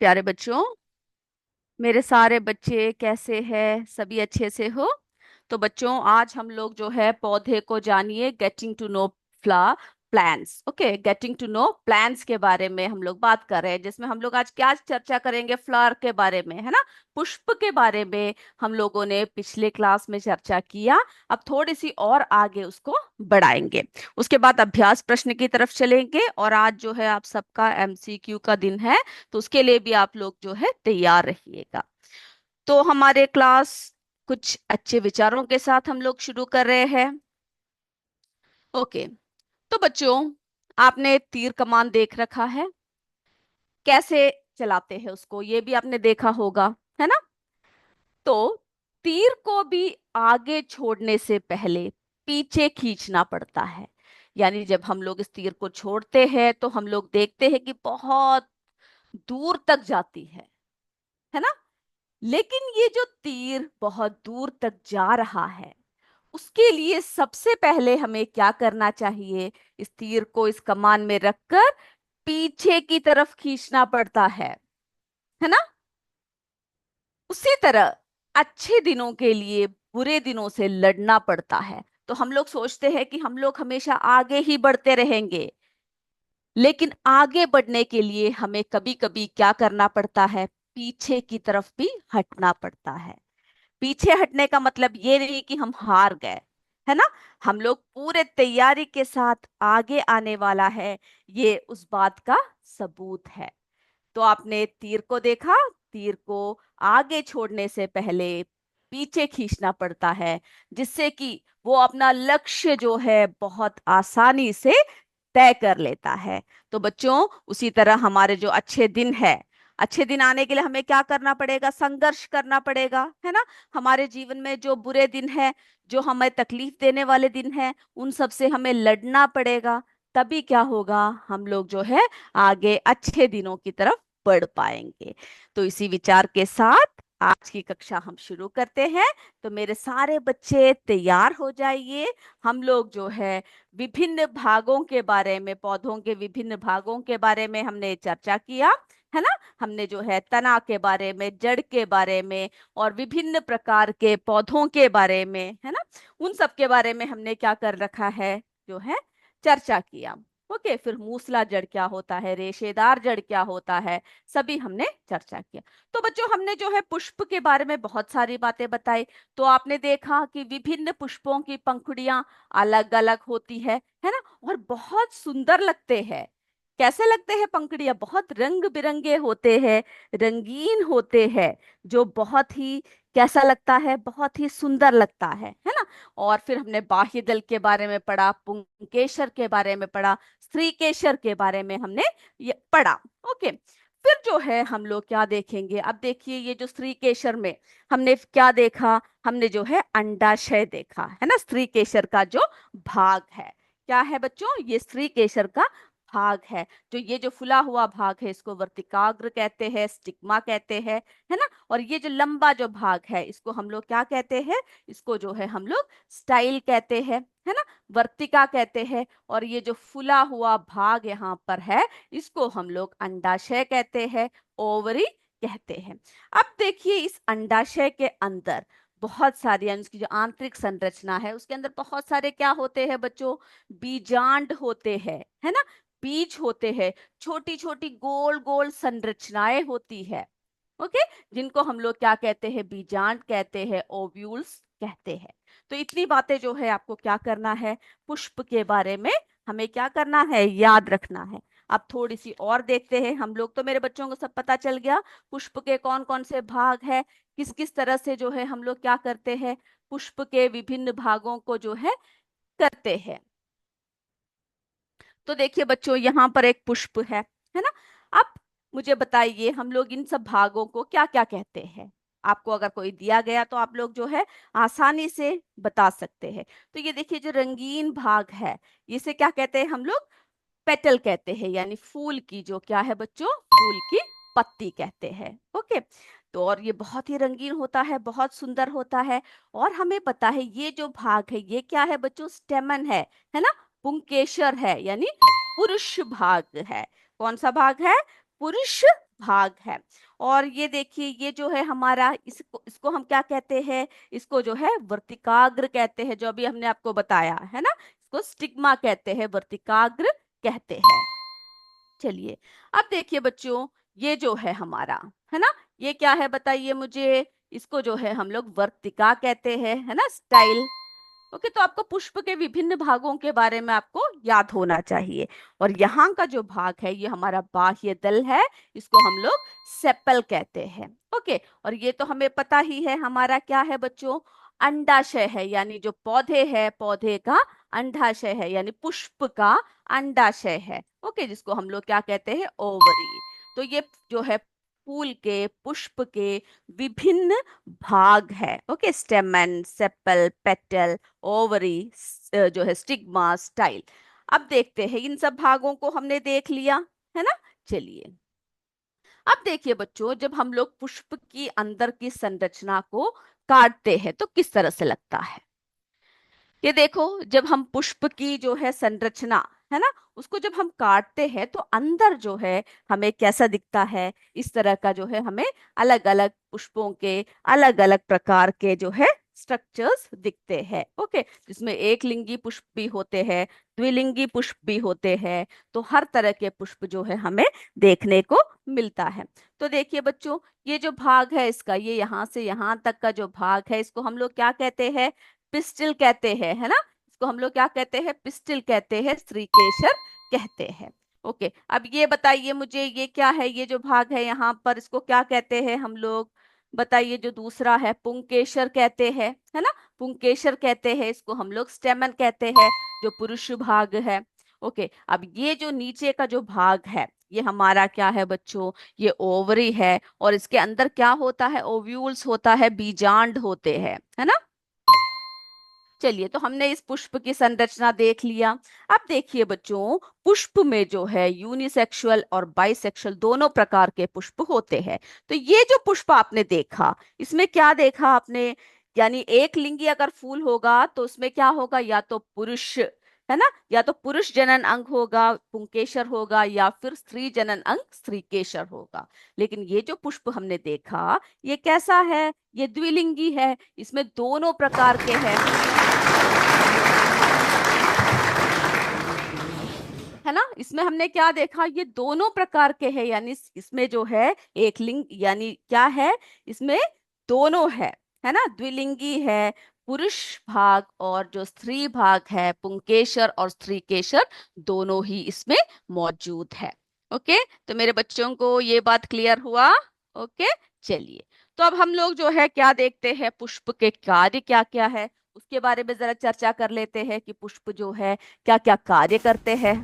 प्यारे बच्चों। मेरे सारे बच्चे कैसे हैं? सभी अच्छे से हो? तो बच्चों, आज हम लोग जो है पौधे को जानिए, गेटिंग टू नो फ्ला plants. Okay, getting to know plants के बारे में हम लोग बात कर रहे हैं, जिसमें हम लोग आज क्या चर्चा करेंगे? फ्लावर के बारे में, है ना। पुष्प के बारे में हम लोगों ने पिछले क्लास में चर्चा किया। अब थोड़ी सी और आगे उसको बढ़ाएंगे। उसके बाद अभ्यास प्रश्न की तरफ चलेंगे, और आज जो है आप सबका एमसीक्यू का दिन है, तो उसके लिए भी आप लोग जो है तैयार रहिएगा। तो हमारे क्लास कुछ अच्छे विचारों के साथ हम लोग शुरू कर रहे हैं। ओके, तो बच्चों, आपने तीर कमान देख रखा है, कैसे चलाते हैं उसको, ये भी आपने देखा होगा, है ना। तो तीर को भी आगे छोड़ने से पहले पीछे खींचना पड़ता है। यानी जब हम लोग इस तीर को छोड़ते हैं तो हम लोग देखते हैं कि बहुत दूर तक जाती है ना। लेकिन ये जो तीर बहुत दूर तक जा रहा है, उसके लिए सबसे पहले हमें क्या करना चाहिए? इस तीर को इस कमान में रखकर पीछे की तरफ खींचना पड़ता है ना। उसी तरह अच्छे दिनों के लिए बुरे दिनों से लड़ना पड़ता है। तो हम लोग सोचते हैं कि हम लोग हमेशा आगे ही बढ़ते रहेंगे, लेकिन आगे बढ़ने के लिए हमें कभी कभी क्या करना पड़ता है? पीछे की तरफ भी हटना पड़ता है। पीछे हटने का मतलब ये नहीं कि हम हार गए, है ना। हम लोग पूरे तैयारी के साथ आगे आने वाला है, ये उस बात का सबूत है। तो आपने तीर को देखा, तीर को आगे छोड़ने से पहले पीछे खींचना पड़ता है, जिससे कि वो अपना लक्ष्य जो है बहुत आसानी से तय कर लेता है। तो बच्चों, उसी तरह हमारे जो अच्छे दिन है, अच्छे दिन आने के लिए हमें क्या करना पड़ेगा? संघर्ष करना पड़ेगा, है ना। हमारे जीवन में जो बुरे दिन है, जो हमें तकलीफ देने वाले दिन है, उन सब से हमें लड़ना पड़ेगा। तभी क्या होगा? हम लोग जो है आगे अच्छे दिनों की तरफ बढ़ पाएंगे। तो इसी विचार के साथ आज की कक्षा हम शुरू करते हैं। तो मेरे सारे बच्चे तैयार हो जाइए। हम लोग जो है विभिन्न भागों के बारे में, पौधों के विभिन्न भागों के बारे में हमने चर्चा किया, है ना। हमने जो है तना के बारे में, जड़ के बारे में, और विभिन्न प्रकार के पौधों के बारे में, है ना, उन सब के बारे में हमने क्या कर रखा है? जो है चर्चा किया। ओके, फिर मूसला जड़ क्या होता है, रेशेदार जड़ क्या होता है, सभी हमने चर्चा किया। तो बच्चों, हमने जो है पुष्प के बारे में बहुत सारी बातें बताई। तो आपने देखा कि विभिन्न पुष्पों की पंखुड़ियां अलग अलग होती है ना, और बहुत सुंदर लगते हैं। कैसे लगते हैं? पंखुड़ियां बहुत रंग बिरंगे होते हैं, रंगीन होते हैं, जो बहुत ही कैसा लगता है? बहुत ही सुंदर लगता है ना। और फिर हमने बाह्य दल के बारे में पढ़ा, पुंकेसर के बारे में पढ़ा, स्त्रीकेसर के बारे में हमने ये पढ़ा। ओके, फिर जो है हम लोग क्या देखेंगे? अब देखिए, ये जो स्त्रीकेसर में हमने क्या देखा? हमने जो है अंडाशय देखा, है ना। स्त्रीकेसर का जो भाग है, क्या है बच्चों? ये स्त्रीकेसर का भाग है। जो ये जो फुला हुआ भाग है, इसको वर्तिकाग्र कहते हैं, स्टिग्मा कहते हैं, है ना। और ये जो लंबा जो भाग है, इसको हम लोग क्या कहते हैं? इसको जो है हम लोग स्टाइल कहते हैं, है ना, वर्तिका कहते हैं। और ये जो फुला हुआ भाग यहाँ पर है, इसको हम लोग अंडाशय कहते हैं, ओवरी कहते हैं। अब देखिए, इस अंडाशय के अंदर बहुत सारी, यानी उसकी जो आंतरिक संरचना है, उसके अंदर बहुत सारे क्या होते हैं बच्चों? बीजांड होते हैं, है ना, बीज होते हैं, छोटी छोटी गोल गोल संरचनाएं होती है। ओके, जिनको हम लोग क्या कहते हैं? बीजांड कहते हैं, ओव्यूल्स कहते हैं। तो इतनी बातें जो है आपको क्या करना है? पुष्प के बारे में हमें क्या करना है? याद रखना है। अब थोड़ी सी और देखते हैं हम लोग। तो मेरे बच्चों को सब पता चल गया पुष्प के कौन कौन से भाग है, किस किस तरह से जो है हम लोग क्या करते हैं? पुष्प के विभिन्न भागों को जो है करते हैं। तो देखिए बच्चों, यहाँ पर एक पुष्प है ना। अब मुझे बताइए, हम लोग इन सब भागों को क्या क्या कहते हैं? आपको अगर कोई दिया गया तो आप लोग जो है आसानी से बता सकते हैं। तो ये देखिए, जो रंगीन भाग है, इसे क्या कहते हैं हम लोग? पेटल कहते हैं, यानी फूल की जो क्या है बच्चों? फूल की पत्ती कहते हैं। ओके, तो और ये बहुत ही रंगीन होता है, बहुत सुंदर होता है। और हमें पता है ये जो भाग है, ये क्या है बच्चों? स्टेमन है ना, पुंकेसर है, यानी पुरुष भाग है। कौन सा भाग है? पुरुष भाग है। और ये देखिए, ये जो है हमारा, इसको इसको हम क्या कहते हैं? इसको जो है वर्तिकाग्र कहते हैं, जो अभी हमने आपको बताया है ना। इसको स्टिग्मा कहते हैं, वर्तिकाग्र कहते हैं। चलिए, अब देखिए बच्चों, ये जो है हमारा, है ना, ये क्या है बताइए मुझे? इसको जो है हम लोग वर्तिका कहते हैं, है ना, स्टाइल। ओके, तो आपको पुष्प के विभिन्न भागों के बारे में आपको याद होना चाहिए। और यहाँ का जो भाग है, ये हमारा बाह्य दल है, इसको हम लोग सेपल कहते हैं। ओके, और ये तो हमें पता ही है, हमारा क्या है बच्चों? अंडाशय है, यानी जो पौधे है, पौधे का अंडाशय है, यानी पुष्प का अंडाशय है। ओके, जिसको हम लोग क्या कहते हैं? ओवरी। तो ये जो है फूल के, पुष्प के विभिन्न भाग है। ओके, स्टेमन, सेपल, पेटल, ओवरी, जो है स्टिग्मा, स्टाइल। अब देखते हैं, इन सब भागों को हमने देख लिया, है ना। चलिए, अब देखिए बच्चों, जब हम लोग पुष्प की अंदर की संरचना को काटते हैं तो किस तरह से लगता है? ये देखो, जब हम पुष्प की जो है संरचना, है ना, उसको जब हम काटते हैं तो अंदर जो है हमें कैसा दिखता है? इस तरह का जो है हमें अलग अलग पुष्पों के अलग अलग प्रकार के जो है स्ट्रक्चर्स दिखते हैं। ओके, जिसमें एक लिंगी पुष्प भी होते हैं, द्विलिंगी पुष्प भी होते हैं। तो हर तरह के पुष्प जो है हमें देखने को मिलता है। तो देखिए बच्चों, ये जो भाग है इसका, ये यहाँ से यहाँ तक का जो भाग है, इसको हम लोग क्या कहते हैं? पिस्टिल कहते हैं, है ना। इसको हम लोग क्या कहते हैं? पिस्टिल कहते हैं, स्त्रीकेसर कहते हैं। ओके, अब ये बताइए मुझे, ये क्या है? ये जो भाग है यहाँ पर, इसको क्या कहते हैं हम लोग? बताइए। जो दूसरा है, पुंकेसर कहते हैं, है ना। पुंकेसर कहते हैं, इसको हम लोग स्टेमन कहते हैं, जो पुरुष भाग है। ओके, अब ये जो नीचे का जो भाग है, ये हमारा क्या है बच्चों? ये ओवरी है, और इसके अंदर क्या होता है? ओव्यूल्स होता है, बीजांड होते हैं, है ना। चलिए, तो हमने इस पुष्प की संरचना देख लिया। अब देखिए बच्चों, पुष्प में जो है यूनिसेक्सुअल और बाइसेक्सुअल दोनों प्रकार के पुष्प होते हैं। तो ये जो पुष्प आपने देखा, इसमें क्या देखा आपने? यानी एक लिंगी अगर फूल होगा तो उसमें क्या होगा? या तो पुरुष, है ना, या तो पुरुष जनन अंग होगा, पुंकेसर होगा, या फिर स्त्री जनन अंग, स्त्रीकेसर होगा। लेकिन ये जो पुष्प हमने देखा, ये कैसा है? ये द्विलिंगी है, इसमें दोनों प्रकार के हैं, है ना। इसमें हमने क्या देखा? ये दोनों प्रकार के हैं, यानी इसमें जो है एक लिंग, यानी क्या है? इसमें दोनों है ना, द्विलिंगी है, पुरुष भाग और जो स्त्री भाग है, पुंकेसर और स्त्रीकेसर, दोनों ही इसमें मौजूद है। ओके, तो मेरे बच्चों को ये बात क्लियर हुआ? ओके, चलिए, तो अब हम लोग जो है क्या देखते हैं? पुष्प के कार्य क्या क्या है, उसके बारे में जरा चर्चा कर लेते हैं कि पुष्प जो है क्या क्या कार्य करते हैं।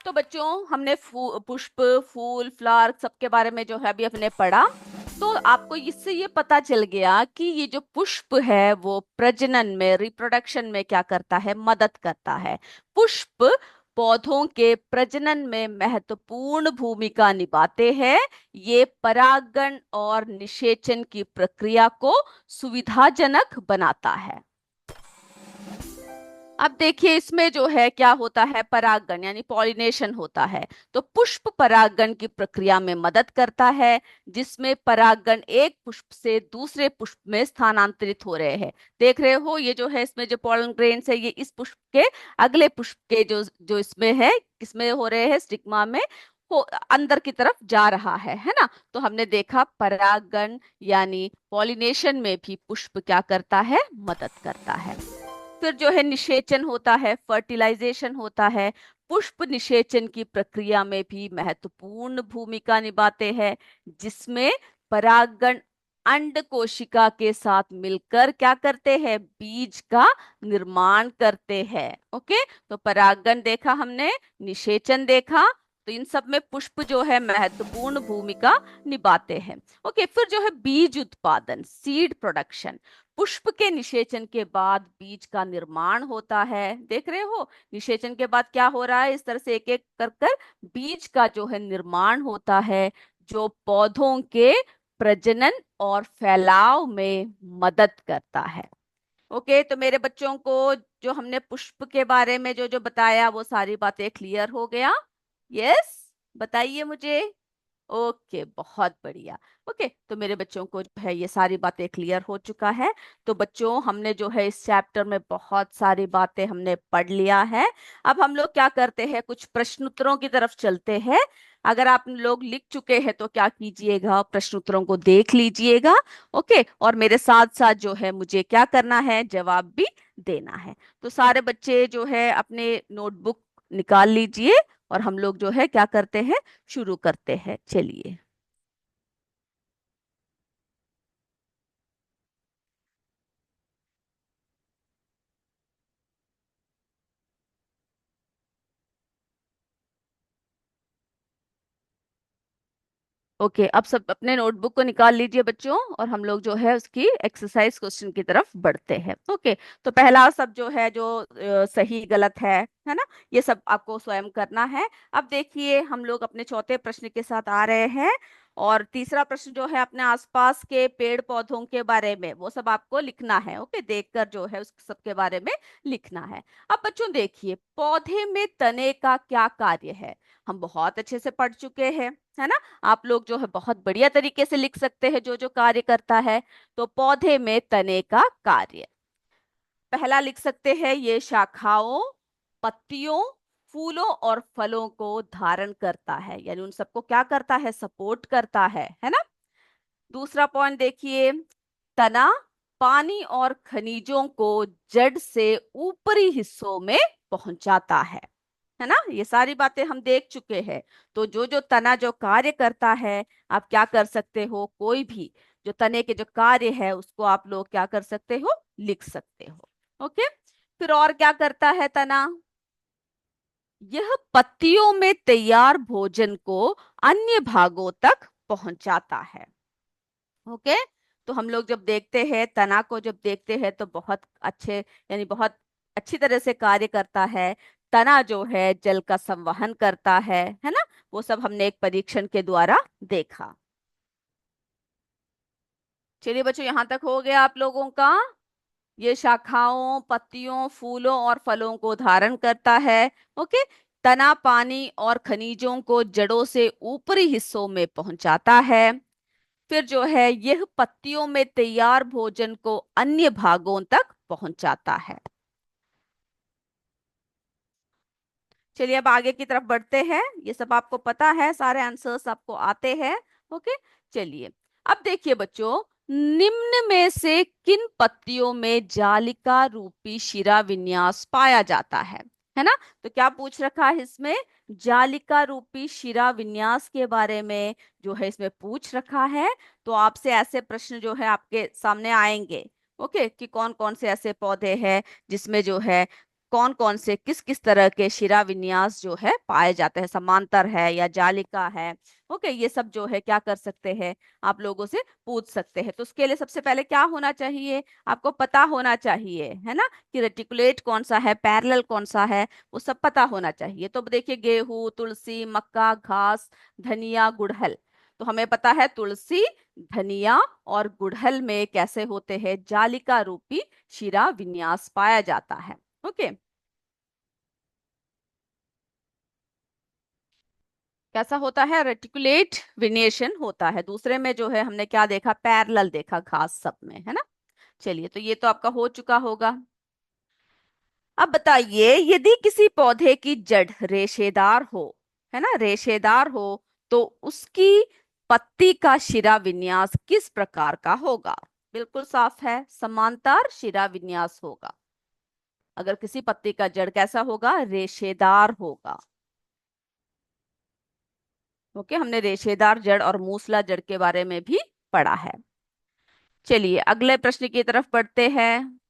तो बच्चों, हमने पुष्प, फूल, फ्लावर सबके बारे में जो है अभी अपने पढ़ा। तो आपको इससे ये पता चल गया कि ये जो पुष्प है वो प्रजनन में, रिप्रोडक्शन में क्या करता है? मदद करता है। पुष्प पौधों के प्रजनन में महत्वपूर्ण भूमिका निभाते हैं। ये परागण और निषेचन की प्रक्रिया को सुविधाजनक बनाता है। अब देखिए, इसमें जो है क्या होता है? परागण यानी पॉलिनेशन होता है। तो पुष्प परागण की प्रक्रिया में मदद करता है, जिसमें परागण एक पुष्प से दूसरे पुष्प में स्थानांतरित हो रहे हैं। देख रहे हो, ये जो है इसमें जो पॉलन ग्रेन्स है, ये इस पुष्प के अगले पुष्प के जो जो इसमें है, किसमें हो रहे हैं? स्टिग्मा में हो, अंदर की तरफ जा रहा है ना। तो हमने देखा परागण यानी पॉलिनेशन में भी पुष्प क्या करता है? मदद करता है। फिर जो है निषेचन होता है, फर्टिलाइजेशन होता है। पुष्प निषेचन की प्रक्रिया में भी महत्वपूर्ण भूमिका निभाते हैं, जिसमें परागण अंड कोशिका के साथ मिलकर क्या करते हैं? बीज का निर्माण करते हैं। ओके, तो परागण देखा हमने, निषेचन देखा, तो इन सब में पुष्प जो है महत्वपूर्ण भूमिका निभाते हैं। ओके, फिर जो है बीज उत्पादन, सीड प्रोडक्शन। पुष्प के निषेचन के बाद बीज का निर्माण होता है। देख रहे हो, निषेचन के बाद क्या हो रहा है? इस तरह से एक एक कर कर बीज का जो है निर्माण होता है, जो पौधों के प्रजनन और फैलाव में मदद करता है। ओके, तो मेरे बच्चों को जो हमने पुष्प के बारे में जो जो बताया वो सारी बातें क्लियर हो गया? यस, बताइए मुझे। ओके, बहुत बढ़िया। ओके, तो मेरे बच्चों को जो है ये सारी बातें क्लियर हो चुका है। तो बच्चों, हमने जो है इस चैप्टर में बहुत सारी बातें हमने पढ़ लिया है। अब हम लोग क्या करते हैं, कुछ प्रश्न उत्तरों की तरफ चलते हैं। अगर आप लोग लिख चुके हैं तो क्या कीजिएगा, प्रश्न उत्तरों को देख लीजिएगा। ओके, और मेरे साथ साथ जो है मुझे क्या करना है, जवाब भी देना है। तो सारे बच्चे जो है अपने नोटबुक निकाल लीजिए, और हम लोग जो है क्या करते हैं, शुरू करते हैं, चलिए। ओके, अब सब अपने नोटबुक को निकाल लीजिए बच्चों, और हम लोग जो है उसकी एक्सरसाइज क्वेश्चन की तरफ बढ़ते हैं। ओके, तो पहला सब जो है, जो सही गलत है ना, ये सब आपको स्वयं करना है। अब देखिए, हम लोग अपने चौथे प्रश्न के साथ आ रहे हैं। और तीसरा प्रश्न जो है, अपने आसपास के पेड़ पौधों के बारे में वो सब आपको लिखना है। ओके, देखकर जो है उस सब के बारे में लिखना है। अब बच्चों देखिए, पौधे में तने का क्या कार्य है, हम बहुत अच्छे से पढ़ चुके हैं, है ना। आप लोग जो है बहुत बढ़िया तरीके से लिख सकते हैं जो जो कार्य करता है। तो पौधे में तने का कार्य, पहला लिख सकते हैं, ये शाखाओं, पत्तियों, फूलों और फलों को धारण करता है, यानी उन सबको क्या करता है, सपोर्ट करता है ना। दूसरा पॉइंट देखिए, तना पानी और खनिजों को जड़ से ऊपरी हिस्सों में पहुंचाता है ना। ये सारी बातें हम देख चुके हैं। तो जो जो तना जो कार्य करता है, आप क्या कर सकते हो, कोई भी जो तने के जो कार्य है उसको आप लोग क्या कर सकते हो, लिख सकते हो। ओके, फिर और क्या करता है तना, यह पत्तियों में तैयार भोजन को अन्य भागों तक पहुंचाता है। ओके, तो हम लोग जब देखते हैं तना को, जब देखते हैं तो बहुत अच्छे, यानी बहुत अच्छी तरह से कार्य करता है। तना जो है जल का संवहन करता है ना। वो सब हमने एक परीक्षण के द्वारा देखा। चलिए बच्चों, यहाँ तक हो गया आप लोगों का। ये शाखाओं, पत्तियों, फूलों और फलों को धारण करता है। ओके, तना पानी और खनिजों को जड़ों से ऊपरी हिस्सों में पहुंचाता है। फिर जो है यह पत्तियों में तैयार भोजन को अन्य भागों तक पहुंचाता है। चलिए अब आगे की तरफ बढ़ते हैं। ये सब आपको पता है, सारे आंसर्स आपको आते हैं। ओके, चलिए। अब देखिए बच्चों, निम्न में से किन पत्तियों में जालिका रूपी शिरा विन्यास पाया जाता है ना। तो क्या पूछ रखा है इसमें, जालिका रूपी शिरा विन्यास के बारे में जो है इसमें पूछ रखा है। तो आपसे ऐसे प्रश्न जो है आपके सामने आएंगे। ओके, कि कौन कौन से ऐसे पौधे हैं जिसमें जो है कौन कौन से किस किस तरह के शिरा विन्यास जो है पाए जाते हैं, समांतर है या जालिका है। ओके, ये सब जो है क्या कर सकते हैं, आप लोगों से पूछ सकते हैं। तो उसके लिए सबसे पहले क्या होना चाहिए, आपको पता होना चाहिए, है ना, कि रेटिकुलेट कौन सा है, पैरेलल कौन सा है, वो सब पता होना चाहिए। तो देखिए, गेहूं, तुलसी, मक्का, घास, धनिया, गुड़हल। तो हमें पता है तुलसी, धनिया और गुड़हल में कैसे होते हैं, जालिका रूपी शिरा विन्यास पाया जाता है। ओके, कैसा होता है, रेटिकुलेट विनेशन होता है। दूसरे में जो है हमने क्या देखा, पैरेलल देखा घास सब में, है ना। चलिए, तो ये तो आपका हो चुका होगा। अब बताइए, यदि किसी पौधे की जड़ रेशेदार हो, है ना, रेशेदार हो, तो उसकी पत्ती का शिरा विन्यास किस प्रकार का होगा। बिल्कुल साफ है, समांतर शिरा विन्यास होगा। अगर किसी पत्ती का जड़ कैसा होगा, रेशेदार होगा। ओके, हमने रेशेदार जड़ और मूसला जड़ के बारे में भी पढ़ा है। चलिए अगले प्रश्न की तरफ बढ़ते हैं।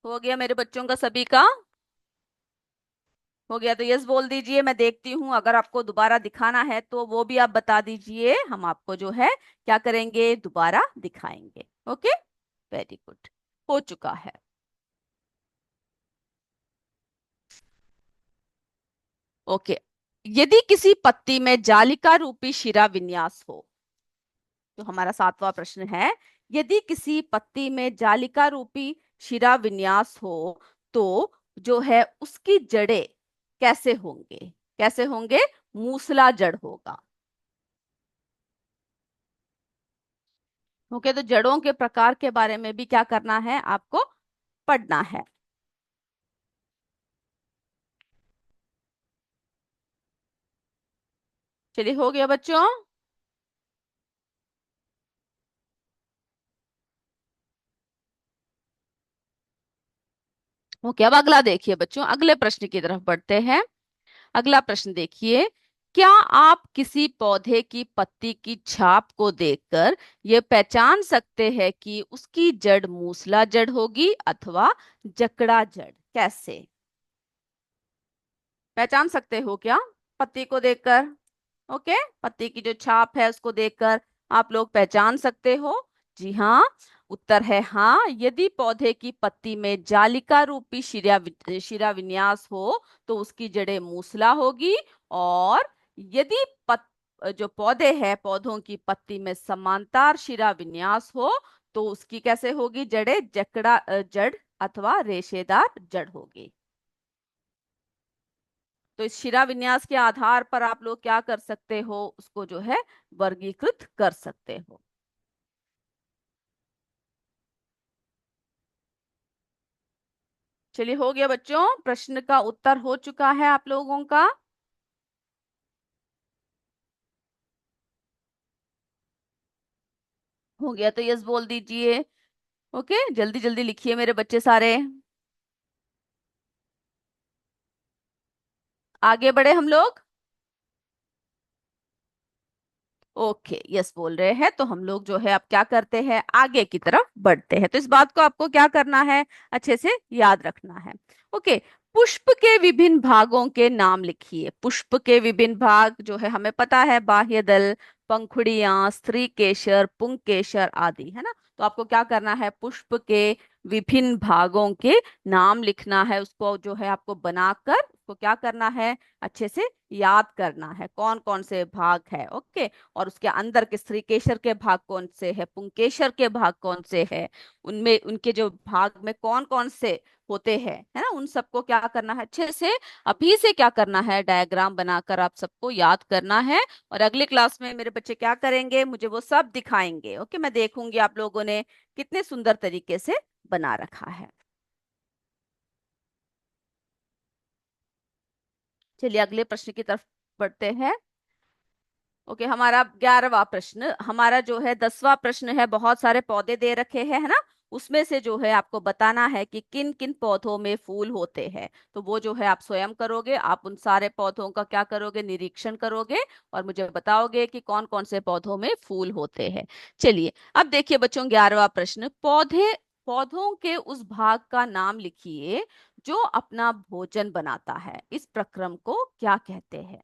हो गया मेरे बच्चों का सभी का, हो गया तो यस बोल दीजिए, मैं देखती हूँ। अगर आपको दोबारा दिखाना है तो वो भी आप बता दीजिए, हम आपको जो है क्या करेंगे, दोबारा दिखाएंगे। ओके, वेरी गुड, हो चुका है। ओके, यदि किसी पत्ती में जालिका रूपी शिरा विन्यास हो, तो हमारा सातवां प्रश्न है, यदि किसी पत्ती में जालिका रूपी शिरा विन्यास हो तो जो है उसकी जड़ें कैसे होंगे? कैसे होंगे? मूसला जड़ होगा। ओके, तो जड़ों के प्रकार के बारे में भी क्या करना है आपको? पढ़ना है। चलिए, हो गया बच्चों। ओके, अब अगला देखिए बच्चों, अगले प्रश्न की तरफ बढ़ते हैं। अगला प्रश्न देखिए। क्या आप किसी पौधे की पत्ती की छाप को देखकर ये पहचान सकते हैं कि उसकी जड़ मूसला जड़ होगी अथवा जकड़ा जड़? कैसे पहचान सकते हो क्या? पत्ती को देखकर। ओके, पत्ती की जो छाप है उसको देखकर आप लोग पहचान सकते हो। जी हाँ, उत्तर है हाँ। यदि पौधे की पत्ती में जालिका रूपी शिरा विन्यास हो तो उसकी जड़ें मूसला होगी। और यदि जो पौधे हैं, पौधों की पत्ती में समांतर शिरा विन्यास हो तो उसकी कैसे होगी? जड़ें जकड़ा जड़ अथवा रेशेदार जड़ होगी। तो इस शिरा विन्यास के आधार पर आप लोग क्या कर सकते हो? उसको जो है वर्गीकृत कर सकते हो। चलिए, हो गया बच्चों, प्रश्न का उत्तर हो चुका है आप लोगों का। हो गया तो यस बोल दीजिए। ओके, जल्दी जल्दी लिखिए मेरे बच्चे सारे। आगे बढ़े हम लोग। ओके, यस बोल रहे हैं, तो हम लोग जो है अब क्या करते हैं? आगे की तरफ बढ़ते हैं। तो इस बात को आपको क्या करना है? अच्छे से याद रखना है। ओके, पुष्प के विभिन्न भागों के नाम लिखिए। पुष्प के विभिन्न भाग जो है हमें पता है, बाह्य दल, पंखुड़ियां, स्त्री केशर, पुंकेसर आदि, है ना? तो आपको क्या करना है? पुष्प के विभिन्न भागों के नाम लिखना है। उसको जो है आपको बनाकर उसको क्या करना है? अच्छे से याद करना है, कौन कौन से भाग है। ओके, और उसके अंदर के स्त्रीकेसर के भाग कौन से है, पुंकेसर के भाग कौन से है, उनमें उनके जो भाग में कौन कौन से होते हैं, है ना? उन सबको क्या करना है? अच्छे से अभी से क्या करना है? डायग्राम बनाकर आप सबको याद करना है। और अगली क्लास में मेरे बच्चे क्या करेंगे? मुझे वो सब दिखाएंगे। ओके, मैं देखूंगी आप लोगों ने कितने सुंदर तरीके से बना रखा है। चलिए, अगले प्रश्न की तरफ बढ़ते हैं। ओके, हमारा 11वां प्रश्न, हमारा जो है 10वां प्रश्न है। बहुत सारे पौधे दे रखे हैं, है ना? उसमें से जो है आपको बताना है कि किन किन पौधों में फूल होते हैं। तो वो जो है आप स्वयं करोगे। आप उन सारे पौधों का क्या करोगे? निरीक्षण करोगे और मुझे बताओगे कि कौन कौन से पौधों में फूल होते हैं। चलिए, अब देखिए बच्चों, 11वां प्रश्न। पौधों के उस भाग का नाम लिखिए जो अपना भोजन बनाता है। इस प्रक्रम को क्या कहते हैं?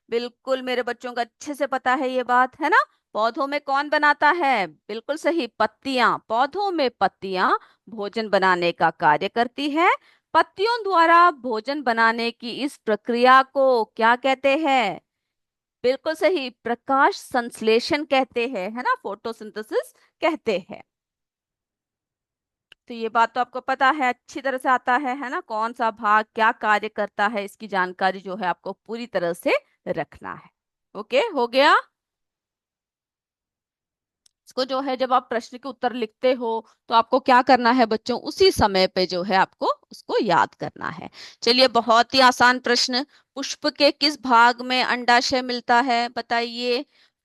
बिल्कुल, मेरे बच्चों को अच्छे से पता है ये बात, है ना? पौधों में कौन बनाता है? बिल्कुल सही, पत्तियां। पौधों में पत्तियां भोजन बनाने का कार्य करती है। पत्तियों द्वारा भोजन बनाने की इस प्रक्रिया को क्या कहते हैं? बिल्कुल सही, प्रकाश संश्लेषण कहते हैं, है ना? फोटोसिंथेसिस कहते हैं। तो ये बात तो आपको पता है, अच्छी तरह से आता है ना? कौन सा भाग क्या कार्य करता है, इसकी जानकारी जो है आपको पूरी तरह से रखना है। ओके, हो गया। इसको जो है जब आप प्रश्न के उत्तर लिखते हो तो आपको क्या करना है बच्चों? उसी समय पे जो है आपको उसको याद करना है। चलिए, बहुत ही आसान प्रश्न। पुष्प के किस भाग में अंडाशय मिलता है? बताइए।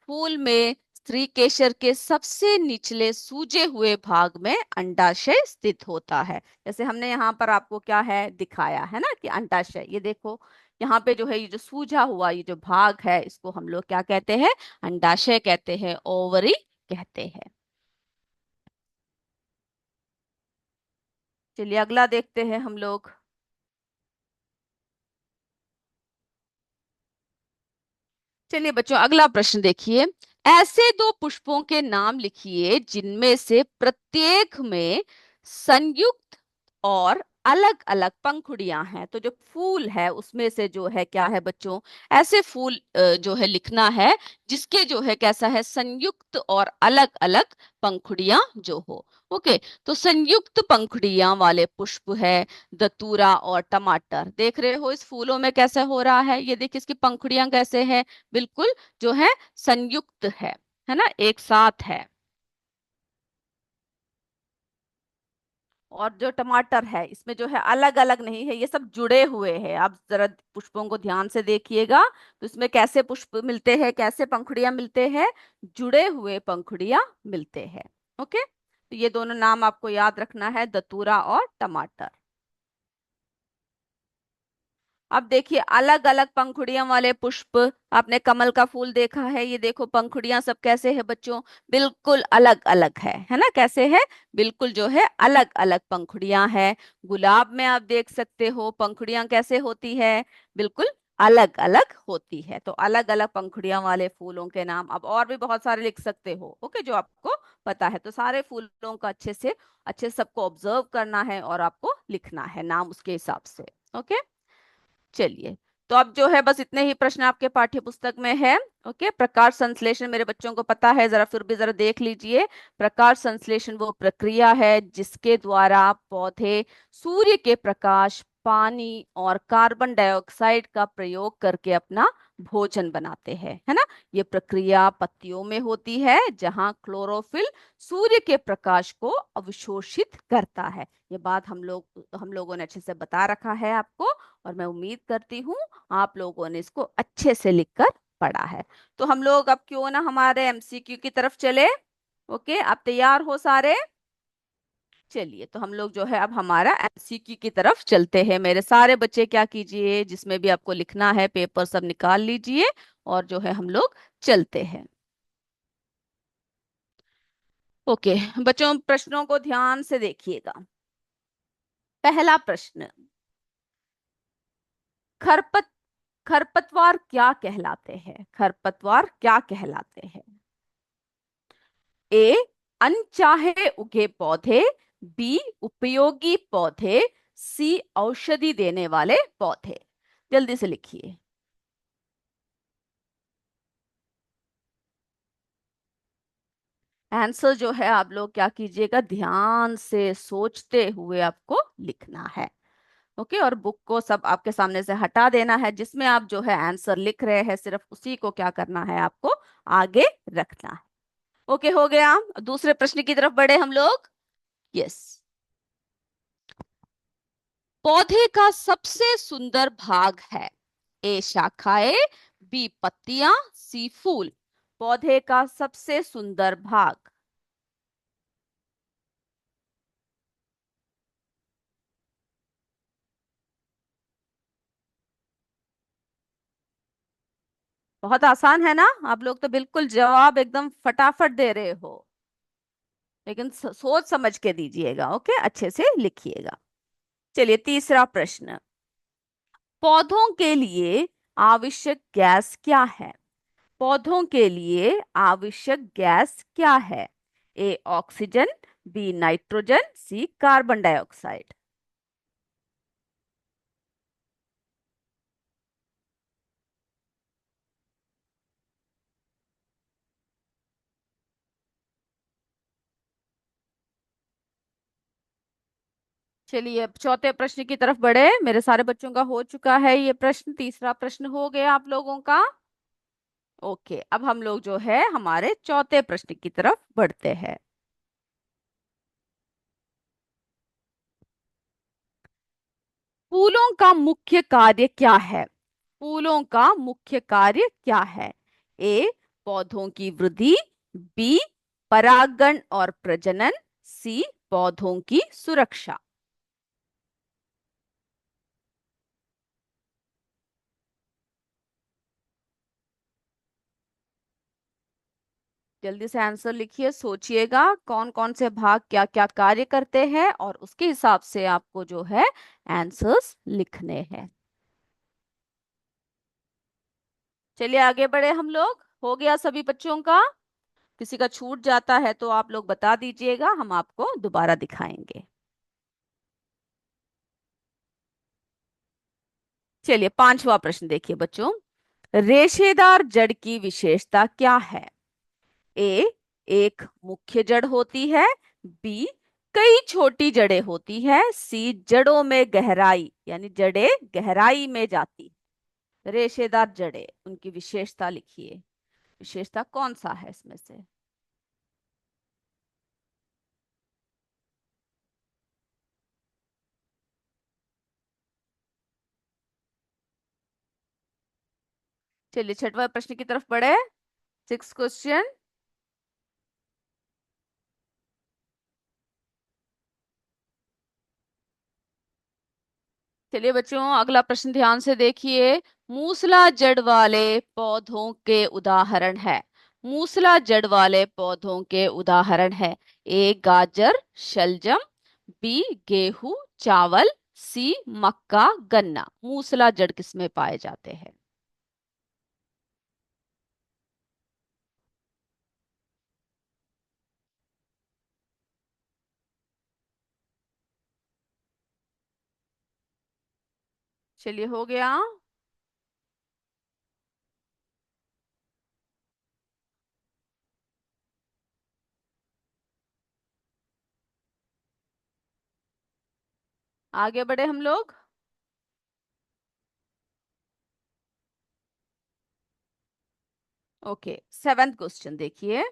फूल में स्त्री केसर के सबसे निचले सूजे हुए भाग में अंडाशय स्थित होता है। जैसे हमने यहाँ पर आपको क्या है दिखाया है ना कि अंडाशय, ये देखो यहाँ पे जो है ये जो सूजा हुआ ये जो भाग है इसको हम लोग क्या कहते हैं? अंडाशय कहते हैं, ओवरी कहते हैं। चलिए, अगला देखते हैं हम लोग। चलिए बच्चों, अगला प्रश्न देखिए। ऐसे दो पुष्पों के नाम लिखिए जिनमें से प्रत्येक में संयुक्त और अलग अलग पंखुड़ियां हैं। तो जो फूल है उसमें से जो है क्या है बच्चों, ऐसे फूल जो है लिखना है जिसके जो है कैसा है, संयुक्त और अलग अलग पंखुड़ियां जो हो। ओके। तो संयुक्त पंखुड़ियां वाले पुष्प है दतूरा और टमाटर। देख रहे हो इस फूलों में कैसे हो रहा है, ये देखिए इसकी पंखुड़ियां कैसे है, बिल्कुल जो है संयुक्त है ना, एक साथ है। और जो टमाटर है इसमें जो है अलग अलग नहीं है, ये सब जुड़े हुए हैं। आप जरा पुष्पों को ध्यान से देखिएगा, तो इसमें कैसे पुष्प मिलते हैं, कैसे पंखुड़ियां मिलते हैं, जुड़े हुए पंखुड़ियां मिलते हैं। ओके। तो ये दोनों नाम आपको याद रखना है, दतूरा और टमाटर। अब देखिए अलग अलग पंखुड़ियों वाले पुष्प। आपने कमल का फूल देखा है, ये देखो पंखुड़ियां सब कैसे है बच्चों, बिल्कुल अलग अलग है ना, कैसे है, बिल्कुल जो है अलग अलग पंखुड़ियां हैं। गुलाब में आप देख सकते हो पंखुड़ियां कैसे होती है, बिल्कुल अलग अलग होती है। तो अलग अलग पंखुड़ियां वाले फूलों के नाम अब और भी बहुत सारे लिख सकते हो, ओके, जो आपको पता है। तो सारे फूलों का अच्छे से सबको ऑब्जर्व करना है और आपको लिखना है नाम उसके हिसाब से। ओके। चलिए, तो अब जो है बस इतने ही प्रश्न आपके पाठ्य पुस्तक में है। ओके। प्रकाश संश्लेषण मेरे बच्चों को पता है, जरा फिर भी जरा देख लीजिए। प्रकाश संश्लेषण वो प्रक्रिया है जिसके द्वारा पौधे सूर्य के प्रकाश, पानी और कार्बन डाइऑक्साइड का प्रयोग करके अपना भोजन बनाते हैं, है ना। ये प्रक्रिया पत्तियों में होती है जहां क्लोरोफिल सूर्य के प्रकाश को अवशोषित करता है। ये बात हम लोगों ने अच्छे से बता रखा है आपको, और मैं उम्मीद करती हूँ आप लोगों ने इसको अच्छे से लिखकर पढ़ा है। तो हम लोग अब क्यों ना हमारे एमसीक्यू की तरफ चले। ओके, आप तैयार हो सारे। चलिए, तो हम लोग जो है अब हमारा एमसीक्यू की तरफ चलते हैं। मेरे सारे बच्चे क्या कीजिए, जिसमें भी आपको लिखना है पेपर सब निकाल लीजिए, और जो है हम लोग चलते हैं। ओके बच्चों, प्रश्नों को ध्यान से देखिएगा। पहला प्रश्न, खरपत खरपतवार क्या कहलाते हैं, खरपतवार क्या कहलाते हैं। ए, अनचाहे उगे पौधे, बी, उपयोगी पौधे, सी, औषधि देने वाले पौधे। जल्दी से लिखिए। आंसर जो है आप लोग क्या कीजिएगा, ध्यान से सोचते हुए आपको लिखना है। ओके। और बुक को सब आपके सामने से हटा देना है, जिसमें आप जो है आंसर लिख रहे हैं सिर्फ उसी को क्या करना है, आपको आगे रखना है। ओके, हो गया। दूसरे प्रश्न की तरफ बढ़े हम लोग। यस। पौधे का सबसे सुंदर भाग है, ए शाखाएं, बी पत्तियां, सी फूल। पौधे का सबसे सुंदर भाग। बहुत आसान है ना, आप लोग तो बिल्कुल जवाब एकदम फटाफट दे रहे हो, लेकिन सोच समझ के दीजिएगा। ओके, अच्छे से लिखिएगा। चलिए, तीसरा प्रश्न, पौधों के लिए आवश्यक गैस क्या है। पौधों के लिए आवश्यक गैस क्या है। A oxygen, B nitrogen, C carbon dioxide. चलिए, अब चौथे प्रश्न की तरफ बढ़े। मेरे सारे बच्चों का हो चुका है ये प्रश्न, तीसरा प्रश्न हो गया आप लोगों का। ओके, अब हम लोग जो है हमारे चौथे प्रश्न की तरफ बढ़ते हैं। फूलों का मुख्य कार्य क्या है। फूलों का मुख्य कार्य क्या है। ए, पौधों की वृद्धि, बी, परागण और प्रजनन, सी, पौधों की सुरक्षा। जल्दी से आंसर लिखिए, सोचिएगा कौन कौन से भाग क्या क्या कार्य करते हैं, और उसके हिसाब से आपको जो है आंसर्स लिखने हैं। चलिए आगे बढ़े हम लोग। हो गया सभी बच्चों का। किसी का छूट जाता है तो आप लोग बता दीजिएगा, हम आपको दोबारा दिखाएंगे। चलिए पांचवा प्रश्न देखिए बच्चों। रेशेदार जड़ की विशेषता क्या है? ए, एक मुख्य जड़ होती है। बी, कई छोटी जड़ें होती है। सी, जड़ों में गहराई यानी जड़ें गहराई में जाती। रेशेदार जड़ें, उनकी विशेषता लिखिए। विशेषता कौन सा है इसमें से? चलिए छठवां प्रश्न की तरफ बढ़े। Six question. चलिए बच्चों अगला प्रश्न ध्यान से देखिए। मूसला जड़ वाले पौधों के उदाहरण है। मूसला जड़ वाले पौधों के उदाहरण है। ए, गाजर, शलजम। बी, गेहूं, चावल। सी, मक्का, गन्ना। मूसला जड़ किसमें पाए जाते हैं? चलिए हो गया। आगे बढ़े हम लोग। ओके, सेवेंथ क्वेश्चन देखिए।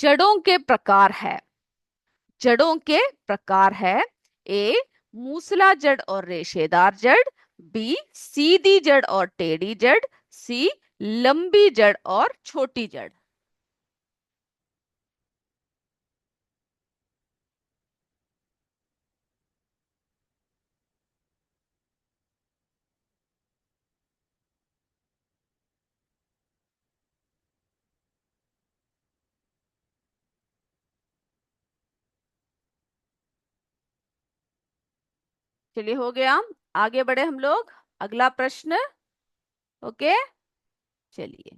जड़ों के प्रकार है। जड़ों के प्रकार है। ए, मूसला जड़ और रेशेदार जड़। बी, सीधी जड़ और टेढ़ी जड़। सी, लंबी जड़ और छोटी जड़। चलिए हो गया। आगे बढ़े हम लोग। अगला प्रश्न। ओके, चलिए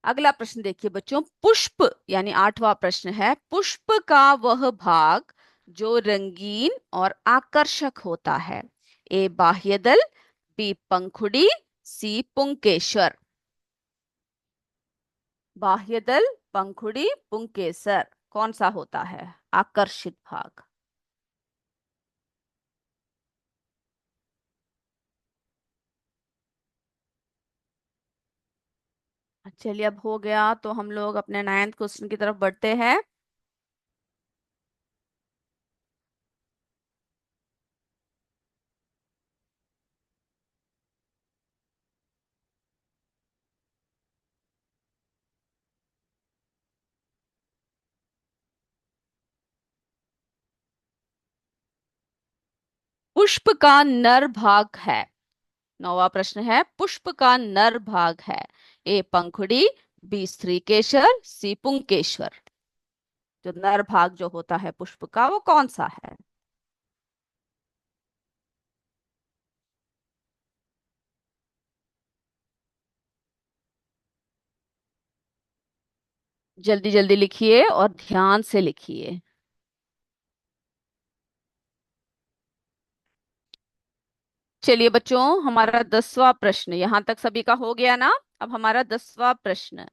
अगला प्रश्न देखिए बच्चों। पुष्प यानी आठवां प्रश्न है। पुष्प का वह भाग जो रंगीन और आकर्षक होता है। ए, बाह्यदल। बी, पंखुड़ी। सी, पुंकेसर। बाह्यदल, पंखुड़ी, पुंकेसर, कौन सा होता है आकर्षित भाग? चलिए अब हो गया तो हम लोग अपने नाइन्थ क्वेश्चन की तरफ बढ़ते हैं। पुष्प का नर भाग है। नौवा प्रश्न है, पुष्प का नर भाग है। ए, पंखुड़ी। बी, स्त्रीकेसर। सी, पुंकेसर। जो नर भाग जो होता है पुष्प का वो कौन सा है? जल्दी जल्दी लिखिए और ध्यान से लिखिए। चलिए बच्चों हमारा 10वां प्रश्न यहां तक सभी का हो गया ना। अब हमारा 10वां प्रश्न।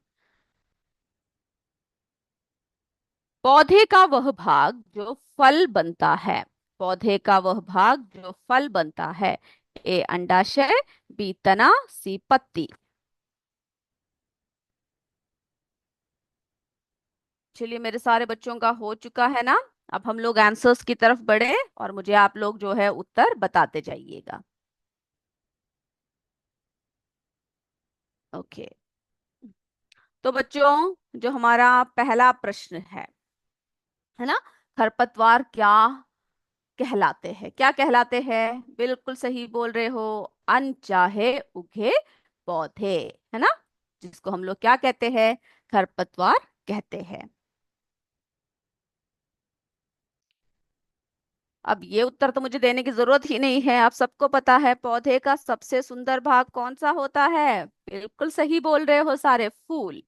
पौधे का वह भाग जो फल बनता है। पौधे का वह भाग जो फल बनता है। ए, अंडाशय। बी, तना। सी, पत्ती। चलिए मेरे सारे बच्चों का हो चुका है ना। अब हम लोग आंसर्स की तरफ बढ़े और मुझे आप लोग जो है उत्तर बताते जाइएगा। ओके, तो बच्चों जो हमारा पहला प्रश्न है ना, खरपतवार क्या कहलाते हैं? क्या कहलाते हैं? बिल्कुल सही बोल रहे हो। अनचाहे उगे पौधे, है ना, जिसको हम लोग क्या कहते हैं? खरपतवार कहते हैं। अब ये उत्तर तो मुझे देने की जरूरत ही नहीं है, आप सबको पता है पौधे का सबसे सुंदर भाग कौन सा होता है। बिल्कुल सही बोल रहे हो सारे, फूल।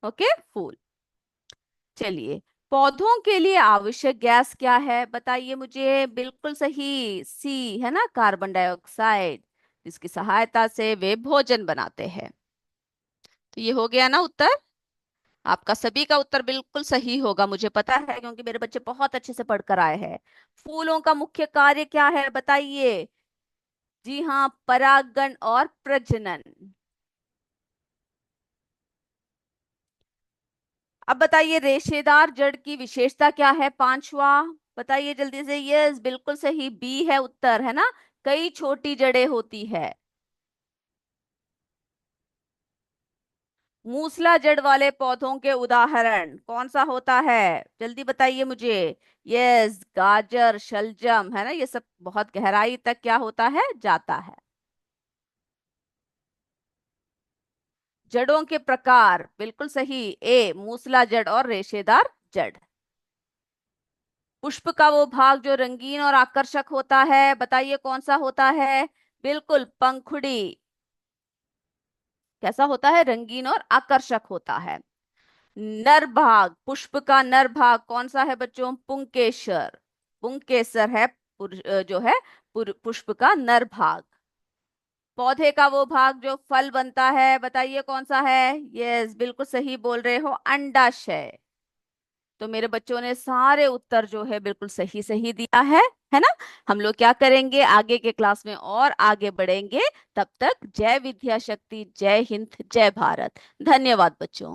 ओके, फूल। चलिए, पौधों के लिए आवश्यक गैस क्या है बताइए मुझे। बिल्कुल सही, सी है ना, कार्बन डाइऑक्साइड, जिसकी सहायता से वे भोजन बनाते हैं। तो ये हो गया ना उत्तर। आपका सभी का उत्तर बिल्कुल सही होगा, मुझे पता है, क्योंकि मेरे बच्चे बहुत अच्छे से पढ़कर आए हैं। फूलों का मुख्य कार्य क्या है बताइए। जी हाँ, परागण और प्रजनन। अब बताइए, रेशेदार जड़ की विशेषता क्या है, पांचवा। बताइए जल्दी से। यस, बिल्कुल सही, बी है उत्तर, है ना। कई छोटी जड़ें होती है। मूसला जड़ वाले पौधों के उदाहरण कौन सा होता है, जल्दी बताइए मुझे। यस, गाजर, शलजम, है ना, ये सब बहुत गहराई तक क्या होता है, जाता है। जड़ों के प्रकार बिल्कुल सही, ए मूसला जड़ और रेशेदार जड़। पुष्प का वो भाग जो रंगीन और आकर्षक होता है, बताइए कौन सा होता है। बिल्कुल, पंखुड़ी। कैसा होता है, रंगीन और आकर्षक होता है। नर भाग, पुष्प का नर भाग कौन सा है बच्चों, पुंकेसर। पुंकेसर है जो है पुष्प का नर भाग। पौधे का वो भाग जो फल बनता है, बताइए कौन सा है। यस, बिल्कुल सही बोल रहे हो, अंडाशय। तो मेरे बच्चों ने सारे उत्तर जो है बिल्कुल सही सही दिया है ना। हम लोग क्या करेंगे, आगे के क्लास में और आगे बढ़ेंगे। तब तक जय विद्या शक्ति, जय हिंद, जय भारत। धन्यवाद बच्चों।